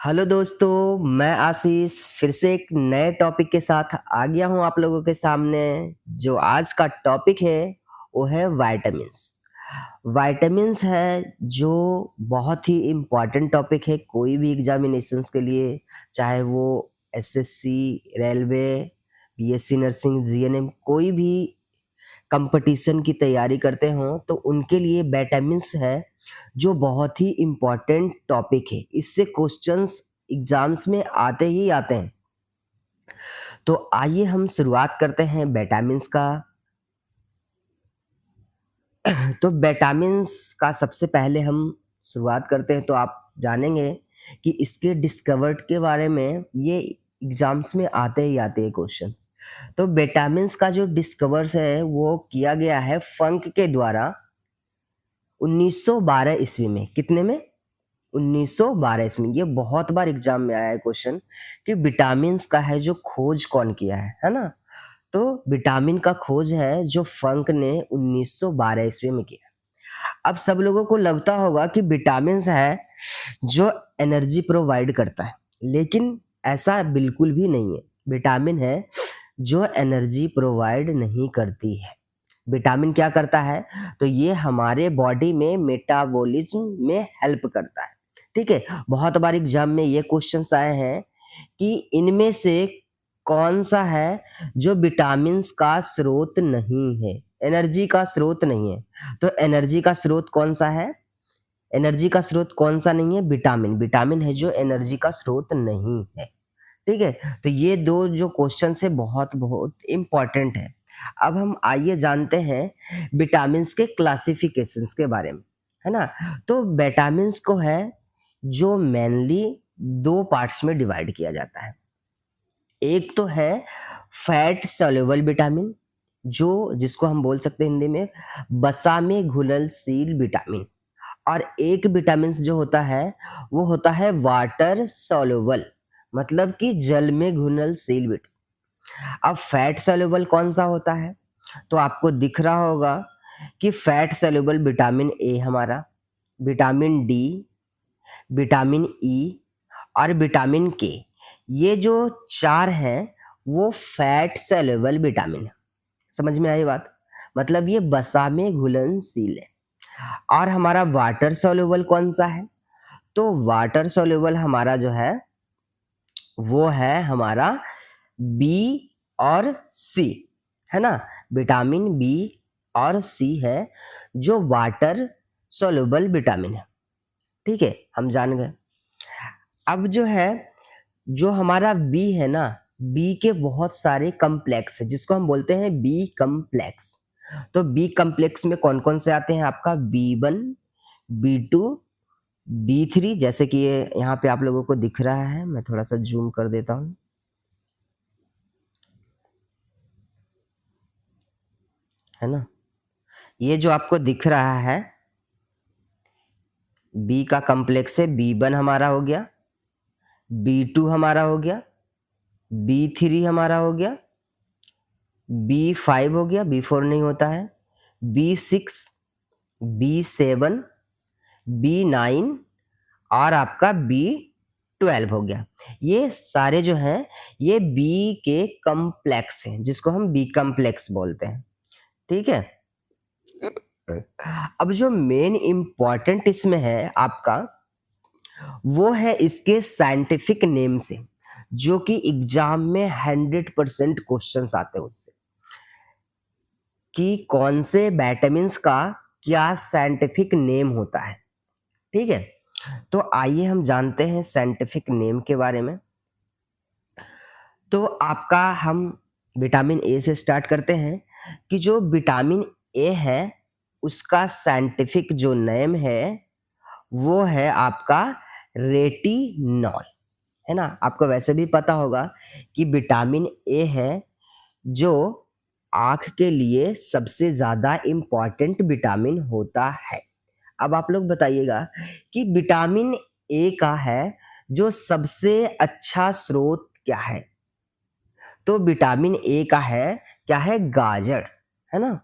Hello दोस्तों, मैं आशीष फिर से एक नए टॉपिक के साथ आ गया हूँ आप लोगों के सामने। जो आज का टॉपिक है वो है विटामिन्स। विटामिन्स है जो बहुत ही इम्पोर्टेंट टॉपिक है कोई भी एग्जामिनेशंस के लिए, चाहे वो SSC, railway, BSc nursing, GNM, कोई भी कंपटीशन की तैयारी करते हो तो उनके लिए विटामिन्स है जो बहुत ही इम्पोर्टेंट टॉपिक है। इससे क्वेश्चंस एग्जाम्स में आते ही आते हैं। तो आइए हम शुरुआत करते हैं विटामिन्स का। तो विटामिन्स का सबसे पहले हम शुरुआत करते हैं तो आप जानेंगे कि इसके डिस्कवर्ड के बारे में ये एग्जाम्स में आते ही आते हैं क्वेश्चंस। तो विटामिन्स का जो डिस्कवर्स है वो किया गया है फंक के द्वारा 1912 ईस्वी में। कितने में? 1912 ईस्वी में। ये बहुत बार एग्जाम में आया है क्वेश्चन कि विटामिन्स का है जो खोज कौन किया है ना? तो विटामिन का खोज है जो फंक ने 1912 ईस्वी में किया। अब सब लोगों को लगता होगा कि विटामिन्स है जो एनर्जी प्रोवाइड करता है, लेकिन ऐसा बिल्कुल भी नहीं है। विटामिन है जो एनर्जी प्रोवाइड नहीं करती है। विटामिन क्या करता है? तो ये हमारे बॉडी में मेटाबॉलिज्म में हेल्प करता है। ठीक है, बहुत बार एग्जाम में ये क्वेश्चंस आए हैं कि इनमें से कौन सा है जो विटामिन्स का स्रोत नहीं है, एनर्जी का स्रोत नहीं है। तो एनर्जी का स्रोत कौन सा है? एनर्जी का स्रोत कौन सा नहीं है? विटामिन। विटामिन है जो एनर्जी का स्रोत नहीं है। ठीक है, तो ये दो जो क्वेश्चन है बहुत बहुत इंपॉर्टेंट है। अब हम आइए जानते हैं विटामिन्स के क्लासिफिकेशंस के बारे में, है ना? तो विटामिन्स को है जो मेनली दो पार्ट्स में डिवाइड किया जाता है। एक तो है फैट सोल्यूबल विटामिन, जो जिसको हम बोल सकते हैं हिंदी में वसा में घुलनशील विटामिन। और एक विटामिन जो होता है वो होता है वाटर सोल्यूबल, मतलब कि जल में घुलनशील विटामिन। अब फैट सोल्यूबल कौन सा होता है? तो आपको दिख रहा होगा कि फैट सोल्यूबल विटामिन ए हमारा, विटामिन डी, विटामिन ई और विटामिन के, ये जो चार हैं वो फैट सोल्यूबल विटामिन है। समझ में आई बात? मतलब ये वसा में घुलनशील है। और हमारा वाटर सोल्यूबल कौन सा है? तो वाटर सोल्यूबल हमारा जो है वो है हमारा बी और सी, है ना? विटामिन बी और सी है जो वाटर सोल्यूबल विटामिन है। ठीक है, हम जान गए। अब जो है, जो हमारा बी है ना, बी के बहुत सारे कम्प्लेक्स है जिसको हम बोलते हैं बी कम्प्लेक्स। तो बी कम्प्लेक्स में कौन कौन से आते हैं? आपका B1, B2, B3, जैसे कि ये यहाँ पे आप लोगों को दिख रहा है। मैं थोड़ा सा जूम कर देता हूँ, है ना? ये जो आपको दिख रहा है बी का कम्प्लेक्स है, B1 हमारा हो गया, B2 हमारा हो गया, B3 हमारा हो गया, B5 हो गया, B4 नहीं होता है, B6, B7, B9 और आपका B12 हो गया। ये सारे जो हैं ये बी के कम्प्लेक्स हैं जिसको हम बी कम्प्लेक्स बोलते हैं। ठीक है, अब जो मेन इम्पॉर्टेंट इसमें है आपका वो है इसके साइंटिफिक नेम से, जो कि एग्जाम में 100% क्वेश्चंस आते हैं उससे कि कौन से विटामिन्स का क्या साइंटिफिक नेम होता है। ठीक है, तो आइए हम जानते हैं साइंटिफिक नेम के बारे में। तो आपका हम विटामिन ए से स्टार्ट करते हैं कि जो विटामिन ए है उसका साइंटिफिक जो नेम है वो है आपका रेटिनॉल, है ना? आपको वैसे भी पता होगा कि विटामिन ए है जो आँख के लिए सबसे ज़्यादा इम्पोर्टेंट विटामिन होता है। अब आप लोग बताइएगा कि विटामिन ए का है जो सबसे अच्छा स्रोत क्या है? तो विटामिन ए का है क्या है? गाजर, है ना?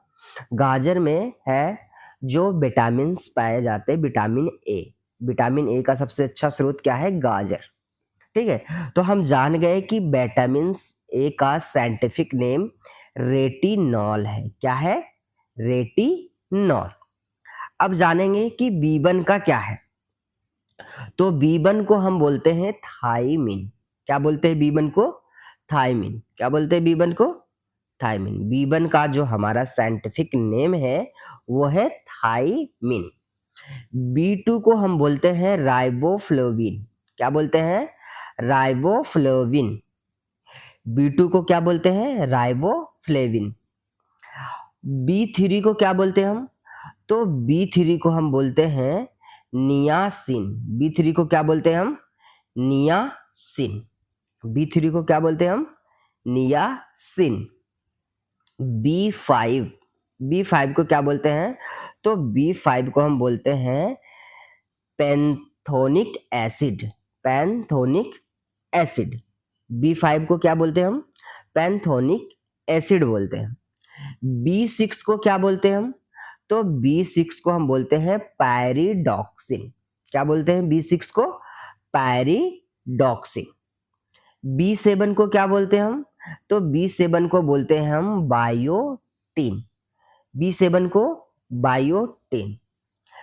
गाजर में है जो विटामिन्स पाए जाते हैं, विटामिन ए। विटामिन ए का सबसे अच्छा स्रोत क्या है? गाजर। ठीक है, तो हम जान गए कि विटामिन ए का साइंटिफिक नेम रेटिनॉल है। क्या है? रेटिनॉल। अब जानेंगे कि बी1 का क्या है। तो बी1 को हम बोलते हैं थायमिन। क्या बोलते हैं बी1 को? थायमिन। क्या बोलते हैं बी1 को? थायमिन। बी1 का जो हमारा साइंटिफिक नेम है वो है थायमिन। बी2 को हम बोलते हैं राइबोफ्लोविन। क्या बोलते हैं? राइबोफ्लोविन। बी2 को क्या बोलते हैं? राइबोफ्लेविन। बी3 को क्या बोलते हैं हम? तो बी3 को हम बोलते हैं नियासिन। बी3 को क्या बोलते हैं हम? नियासिन। बी3 को क्या बोलते हैं हम? नियासिन। बी5, बी5 को क्या बोलते हैं? तो बी5 को हम बोलते हैं पैंथोनिक एसिड। पैंथोनिक एसिड। बी5 को क्या बोलते हैं हम? पैंथोनिक एसिड बोलते हैं। बी6 को क्या बोलते हैं हम? तो बी6 को हम बोलते हैं पैरिडॉक्सिन। क्या बोलते हैं बी6 को? पैरिडॉक्सिन। बी7 को क्या बोलते हैं हम? तो बी7 को बोलते हैं हम बायोटिन। बी7 को बायोटिन।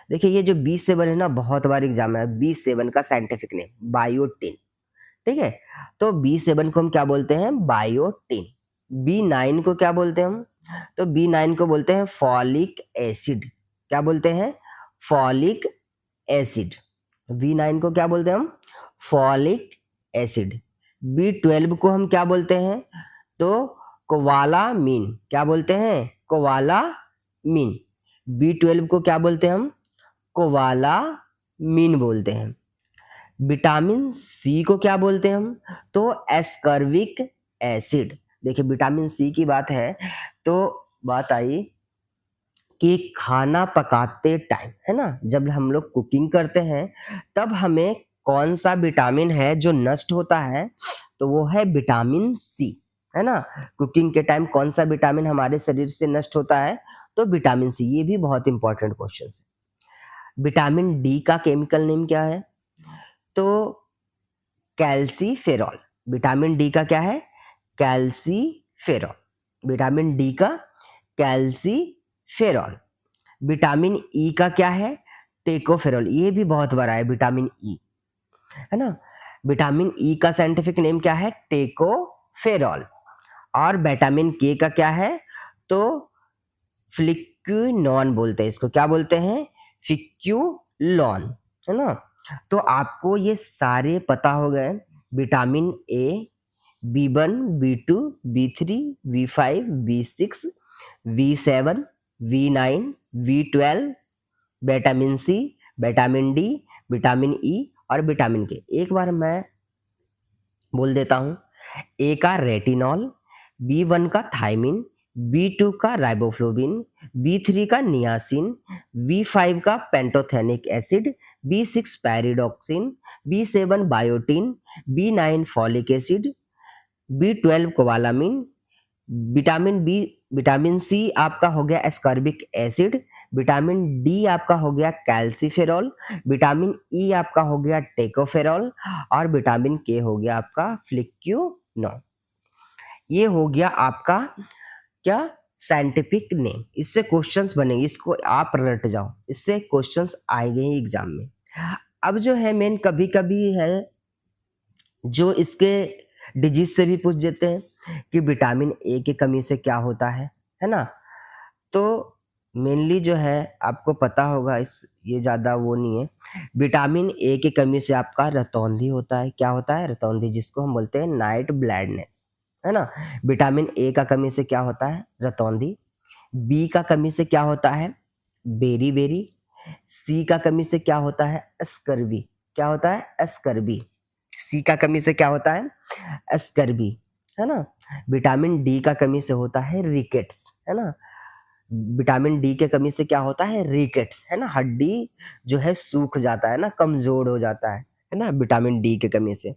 देखिए ये जो बी7 है ना, बहुत बार एग्जाम है, बी7 का साइंटिफिक नेम बायोटिन। ठीक है, तो बी7 को हम क्या बोलते हैं? बायोटिन। बी9 को क्या बोलते हैं हम? तो बी9 को बोलते हैं फॉलिक एसिड। क्या बोलते हैं? Folic acid. बी9 को क्या बोलते हैं हम? Folic acid. बी12 को हम क्या बोलते हैं? तो कोवालामीन। क्या बोलते हैं? कोवालामीन। बी12 को क्या बोलते हैं हम? कोवालामीन बोलते हैं। विटामिन सी को क्या बोलते हैं हम? तो एस्कर्बिक एसिड। देखिए विटामिन सी की बात है तो बात आई कि खाना पकाते टाइम, है ना, जब हम लोग कुकिंग करते हैं तब हमें कौन सा विटामिन है जो नष्ट होता है? तो वो है विटामिन सी, है ना। कुकिंग के टाइम कौन सा विटामिन हमारे शरीर से नष्ट होता है? तो विटामिन सी। ये भी बहुत इंपॉर्टेंट क्वेश्चन है। विटामिन डी का केमिकल नेम क्या है? तो कैल्सीफेरॉल। विटामिन डी का क्या है? कैल्सीफेरॉल। विटामिन डी का कैल्सीफेरॉल। विटामिन ई का क्या है? टेकोफेरॉल। ये भी बहुत बड़ा है विटामिन ई, है ना। विटामिन ई का साइंटिफिक नेम क्या है? टेकोफेरॉल। और विटामिन के का क्या है? तो फ्लिक्यूनॉन बोलते हैं इसको। क्या बोलते हैं? फिक्यूलॉन, है ना। तो आपको ये सारे पता हो गए, vitamin A, B1, बी2, B3, B5, B6, बी7, बी9, B12, vitamin C, vitamin D, vitamin E और विटामिन के। एक बार मैं बोल देता हूँ। ए का रेटिनॉल, बी1 का थायमिन, बी2 का राइबोफ्लोविन, बी3 का नियासिन, बी5 का pantothenic acid, B6 पैरिडॉक्सिन, बी7 biotin, बी9 folic acid, B12 cobalamin, vitamin B, vitamin C आपका हो गया एस्कॉर्बिक एसिड, विटामिन डी आपका हो गया कैल्सीफेरॉल, विटामिन ई आपका हो गया टेकोफेरॉल और विटामिन के हो गया आपका फ्लिक्यूनॉन। ये हो गया आपका क्या? Scientific name. इससे क्वेश्चंस बनेंगे, इसको आप रट जाओ, इससे क्वेश्चंस आएंगे ही एग्जाम में। अब जो है मेन कभी कभी है जो इसके डिजीज से भी पूछ देते हैं कि विटामिन ए की कमी से क्या होता है ना। तो मेनली जो है आपको पता होगा, इस ये ज़्यादा वो नहीं है। विटामिन ए की कमी से आपका रतौंधी होता है। क्या होता है? रतौंधी, जिसको हम बोलते हैं नाइट ब्लाइंडनेस, है ना। विटामिन ए का कमी से क्या होता है? रतौंधी। बी का कमी से क्या होता है? Berry berry. सी का कमी से क्या होता है? स्कर्वी। क्या होता है? स्कर्वी। सी का कमी से क्या होता है? स्कर्वी, है ना। विटामिन डी का कमी से होता है रिकेट्स, है ना। विटामिन डी के कमी से क्या होता है? रिकेट्स, है ना। हड्डी जो है सूख जाता है ना, कमजोर हो जाता है ना, विटामिन डी के कमी से।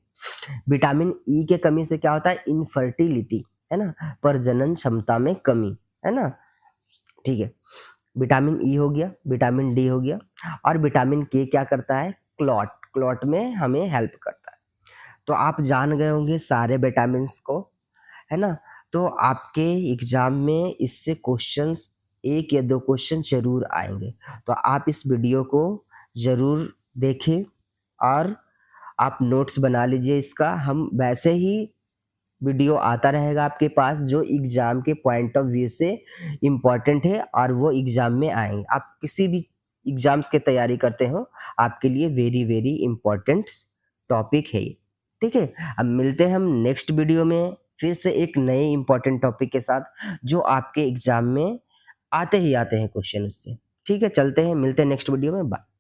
विटामिन ई के कमी से क्या होता है? इनफर्टिलिटी, है ना, प्रजनन क्षमता में कमी, है ना। ठीक है, विटामिन ई हो गया, विटामिन डी हो गया और विटामिन के क्या करता है? क्लॉट, क्लॉट में हमें हेल्प करता है। तो आप जान गए होंगे सारे विटामिन्स को, है ना? तो आपके एग्ज़ाम में इससे क्वेश्चंस 1 या 2 क्वेश्चन ज़रूर आएँगे। तो आप इस वीडियो को ज़रूर देखें और आप नोट्स बना लीजिए इसका। हम वैसे ही वीडियो आता रहेगा आपके पास जो एग्ज़ाम के पॉइंट ऑफ व्यू से इम्पोर्टेंट है और वो एग्ज़ाम में आएँगे। आप किसी भी एग्ज़ाम्स की तैयारी करते हो, आपके लिए वेरी, वेरी इम्पोर्टेंट टॉपिक है ये। ठीक है? अब मिलते हैं हम नेक्स्ट वीडियो में फिर से एक नए इम्पोर्टेंट टॉपिक के साथ जो आपके एग्ज़ाम में आते ही आते हैं क्वेश्चन उससे। ठीक है? चलते हैं, मिलते हैं नेक्स्ट वीडियो में। बाय।